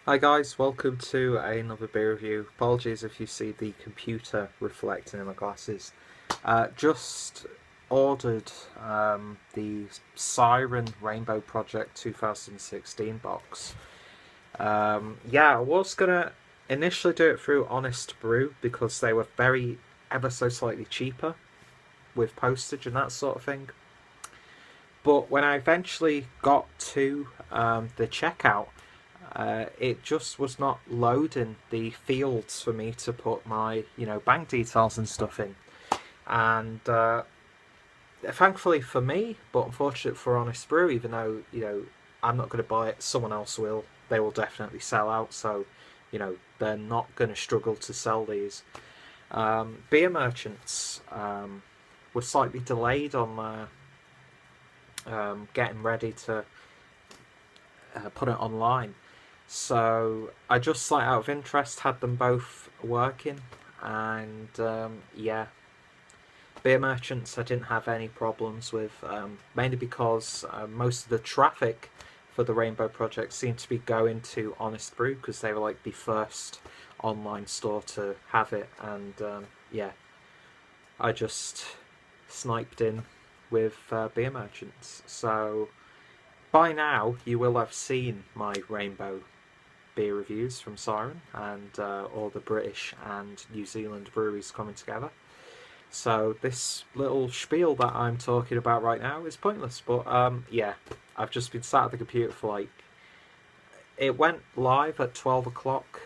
Hi guys, welcome to another beer review. Apologies if you see the computer reflecting in my glasses. Just ordered the Siren Rainbow Project 2016 box. I was gonna initially do it through Honest Brew because they were very ever so slightly cheaper with postage and that sort of thing. But when I eventually got to the checkout, it just was not loading the fields for me to put my bank details and stuff in. And thankfully for me, but unfortunate for Honest Brew, even though I'm not going to buy it, someone else will. They will definitely sell out, so they're not going to struggle to sell these. Beer merchants were slightly delayed on getting ready to put it online. So I just, like, out of interest, had them both working, and beer merchants I didn't have any problems with, mainly because most of the traffic for the Rainbow Project seemed to be going to Honest Brew because they were like the first online store to have it, and I just sniped in with beer merchants. So by now you will have seen my Rainbow beer reviews from Siren and all the British and New Zealand breweries coming together. So this little spiel that I'm talking about right now is pointless. But I've just been sat at the computer for it went live at 12 o'clock.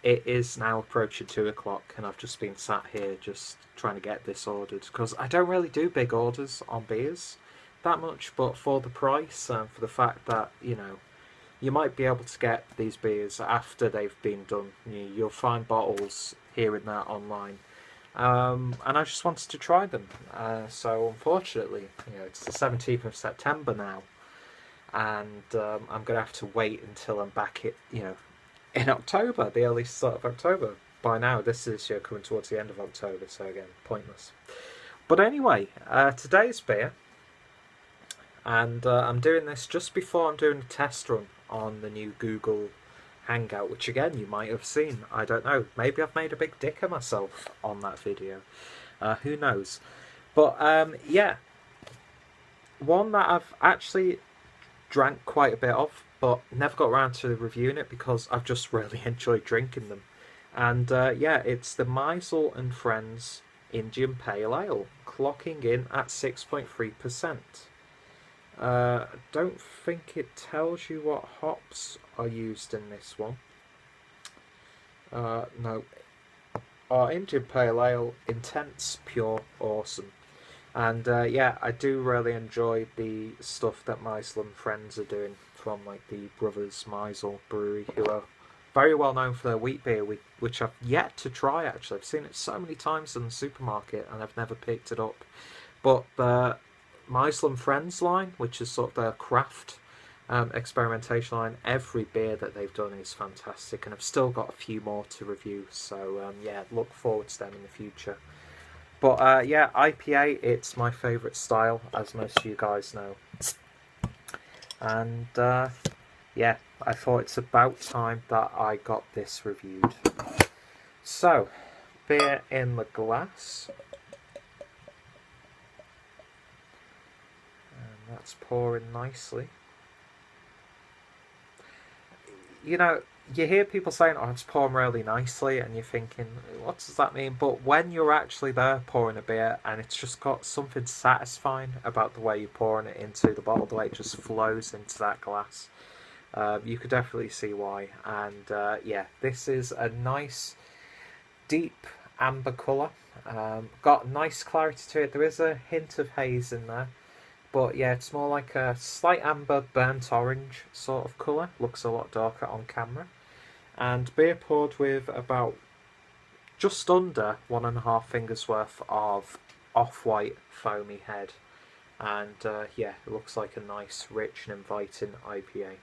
It is now approaching 2 o'clock, and I've just been sat here just trying to get this ordered because I don't really do big orders on beers that much, but for the price and for the fact that you might be able to get these beers after they've been done. You'll find bottles here and there online. And I just wanted to try them. So unfortunately, it's the 17th of September now, and I'm going to have to wait until I'm back in October, the early start of October. By now, this is coming towards the end of October, so again, pointless. But anyway, today's beer, and I'm doing this just before I'm doing a test run on the new Google Hangout, which again you might have seen. I don't know. Maybe I've made a big dick of myself on that video. Who knows? But one that I've actually drank quite a bit of, but never got around to reviewing it because I've just really enjoyed drinking them. And it's the Maisel and Friends Indian Pale Ale, clocking in at 6.3%. Don't think it tells you what hops are used in this one. No. Our Indian Pale Ale, intense, pure, awesome. And I do really enjoy the stuff that Maisel and Friends are doing from the Brothers Maisel Brewery, who are very well known for their wheat beer, which I've yet to try actually. I've seen it so many times in the supermarket and I've never picked it up. But the Maisel and Friends line, which is sort of their craft experimentation line, every beer that they've done is fantastic, and I've still got a few more to review, so look forward to them in the future. But IPA, it's my favourite style, as most of you guys know. And I thought it's about time that I got this reviewed. So, beer in the glass. That's pouring nicely. You hear people saying, oh, it's pouring really nicely, and you're thinking, what does that mean? But when you're actually there pouring a beer, and it's just got something satisfying about the way you're pouring it into the bottle, the way it just flows into that glass, you could definitely see why. And this is a nice, deep amber colour. Got nice clarity to it. There is a hint of haze in there. But yeah, it's more like a slight amber, burnt orange sort of colour. Looks a lot darker on camera. And beer poured with about just under 1.5 fingers worth of off-white foamy head. And it looks like a nice, rich and inviting IPA.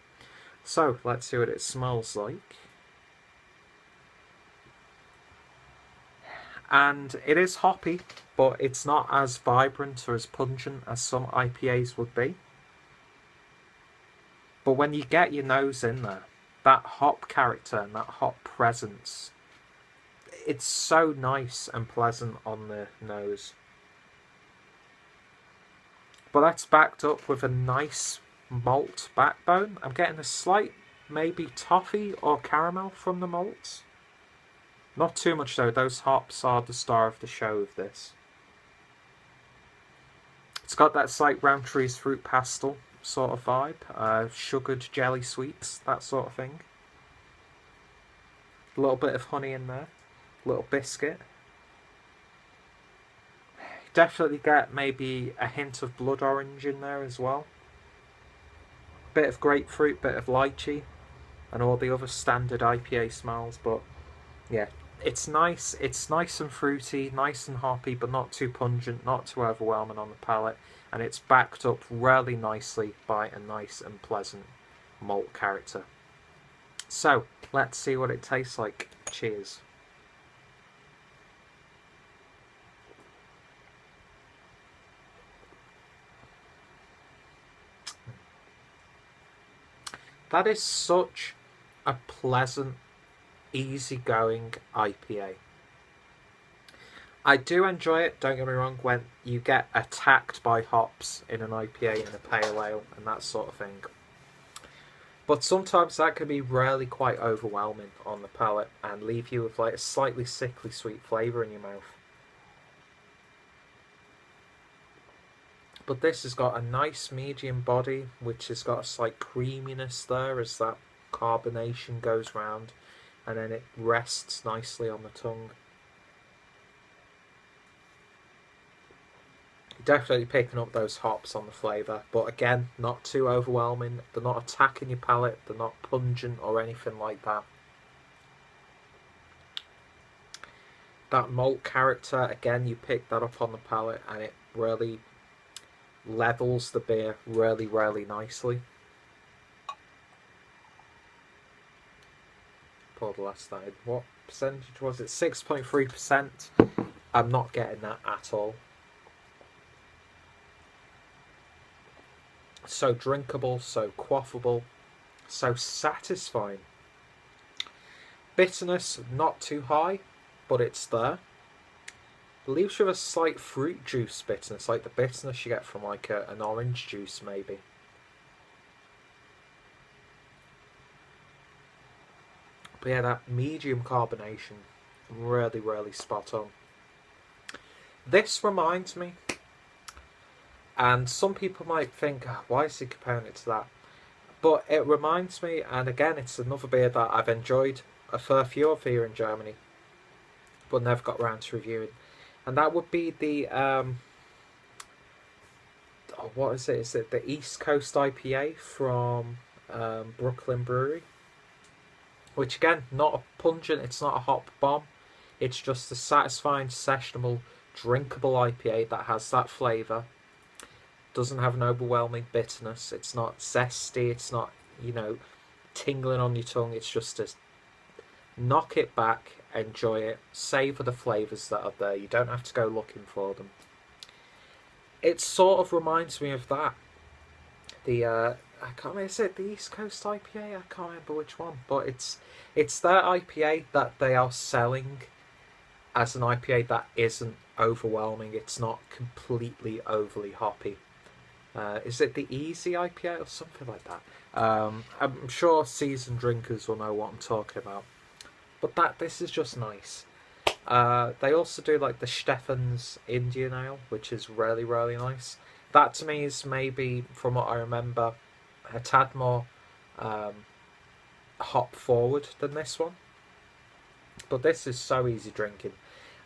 So, let's see what it smells like. And it is hoppy, but it's not as vibrant or as pungent as some IPAs would be. But when you get your nose in there, that hop character and that hop presence, it's so nice and pleasant on the nose. But that's backed up with a nice malt backbone. I'm getting a slight maybe toffee or caramel from the malts. Not too much though, those hops are the star of the show of this. It's got that slight Roundtree's fruit pastel sort of vibe, sugared jelly sweets, that sort of thing. A little bit of honey in there, a little biscuit. Definitely get maybe a hint of blood orange in there as well. Bit of grapefruit, bit of lychee, and all the other standard IPA smells. But yeah, it's nice. It's nice and fruity, nice and hoppy, but not too pungent, not too overwhelming on the palate. And it's backed up really nicely by a nice and pleasant malt character. So let's see what it tastes like. Cheers. That is such a pleasant, easygoing IPA. I do enjoy it, don't get me wrong, when you get attacked by hops in an IPA and a pale ale and that sort of thing. But sometimes that can be really quite overwhelming on the palate and leave you with like a slightly sickly sweet flavour in your mouth. But this has got a nice medium body, which has got a slight creaminess there as that carbonation goes round, and then it rests nicely on the tongue. Definitely picking up those hops on the flavour, but again, not too overwhelming. They're not attacking your palate, they're not pungent or anything like that. That malt character, again, you pick that up on the palate and it really levels the beer really, really nicely. Pour the last side. What percentage was it? 6.3%. I'm not getting that at all. So drinkable, so quaffable, so satisfying. Bitterness, not too high, but it's there. Leaves you with a slight fruit juice bitterness, like the bitterness you get from like an orange juice maybe. But yeah, that medium carbonation, really, really spot on. This reminds me, and some people might think, oh, why is he comparing it to that? But it reminds me, and again, it's another beer that I've enjoyed a fair few of here in Germany, but never got around to reviewing. And that would be the, what is it? Is it the East Coast IPA from Brooklyn Brewery? Which again, not a pungent, it's not a hop bomb. It's just a satisfying, sessionable, drinkable IPA that has that flavour. Doesn't have an overwhelming bitterness. It's not zesty, it's not, you know, tingling on your tongue. It's just a knock it back, enjoy it, savour the flavours that are there. You don't have to go looking for them. It sort of reminds me of that. The I can't remember, is it the East Coast IPA? I can't remember which one, but it's their IPA that they are selling as an IPA that isn't overwhelming. It's not completely overly hoppy. Is it the Easy IPA or something like that? I'm sure seasoned drinkers will know what I'm talking about. But this is just nice. They also do like the Stefan's Indian Ale, which is really, really nice. That to me is maybe, from what I remember, a tad more hop forward than this one. But this is so easy drinking.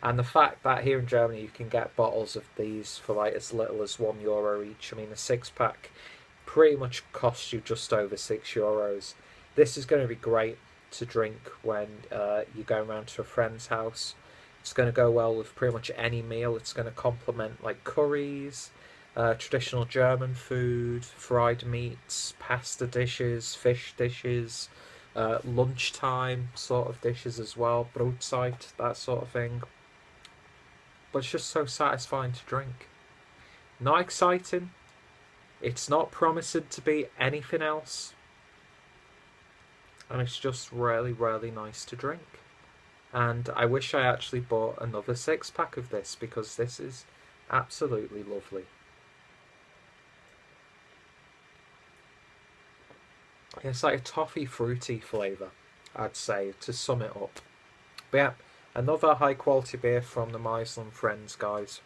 And the fact that here in Germany you can get bottles of these for like as little as €1 each. I mean, a 6-pack pretty much costs you just over €6. This is going to be great to drink when you're going around to a friend's house. It's going to go well with pretty much any meal. It's going to complement like curries, traditional German food, fried meats, pasta dishes, fish dishes, lunchtime sort of dishes as well, Brotzeit, that sort of thing. But it's just so satisfying to drink. Not exciting. It's not promising to be anything else. and it's just really, really nice to drink. And I wish I actually bought another 6-pack of this, because this is absolutely lovely. It's like a toffee fruity flavour, I'd say, to sum it up. But yeah, another high quality beer from the Maisel Friends, guys.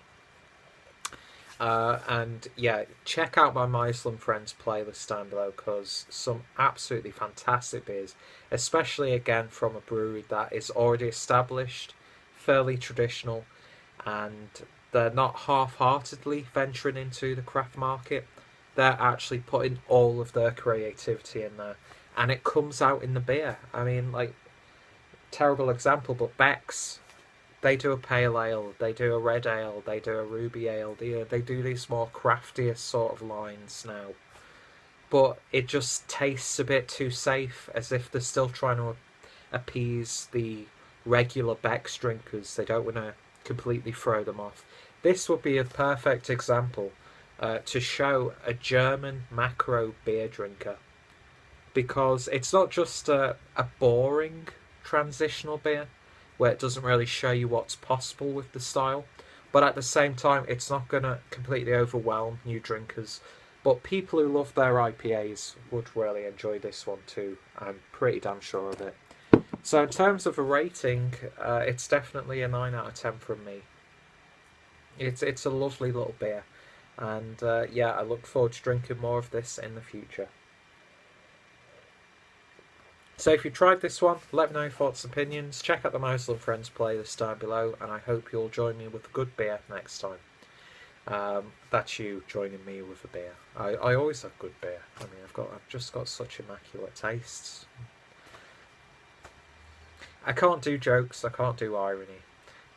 And yeah, check out my Maisel Friends playlist down below, because some absolutely fantastic beers, especially again from a brewery that is already established, fairly traditional, and they're not half-heartedly venturing into the craft market. They're actually putting all of their creativity in there, and it comes out in the beer. I mean, like, terrible example, but Beck's, they do a pale ale, they do a red ale, they do a ruby ale. They do these more craftier sort of lines now, but it just tastes a bit too safe, as if they're still trying to appease the regular Beck's drinkers. They don't want to completely throw them off. This would be a perfect example to show a German macro beer drinker, because it's not just a boring transitional beer where it doesn't really show you what's possible with the style, but at the same time it's not going to completely overwhelm new drinkers. But people who love their IPAs would really enjoy this one too. I'm pretty damn sure of it. So in terms of a rating, it's definitely a 9 out of 10 from me. It's a lovely little beer, and yeah, I look forward to drinking more of this in the future. So if you tried this one, let me know your thoughts and opinions. Check out the Maisel Friends playlist down below, and I hope you'll join me with a good beer next time. That's you joining me with a beer. I always have good beer. I mean, I've just got such immaculate tastes. I can't do jokes, I can't do irony.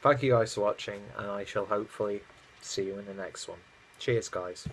Thank you guys for watching, and I shall hopefully see you in the next one. Cheers, guys.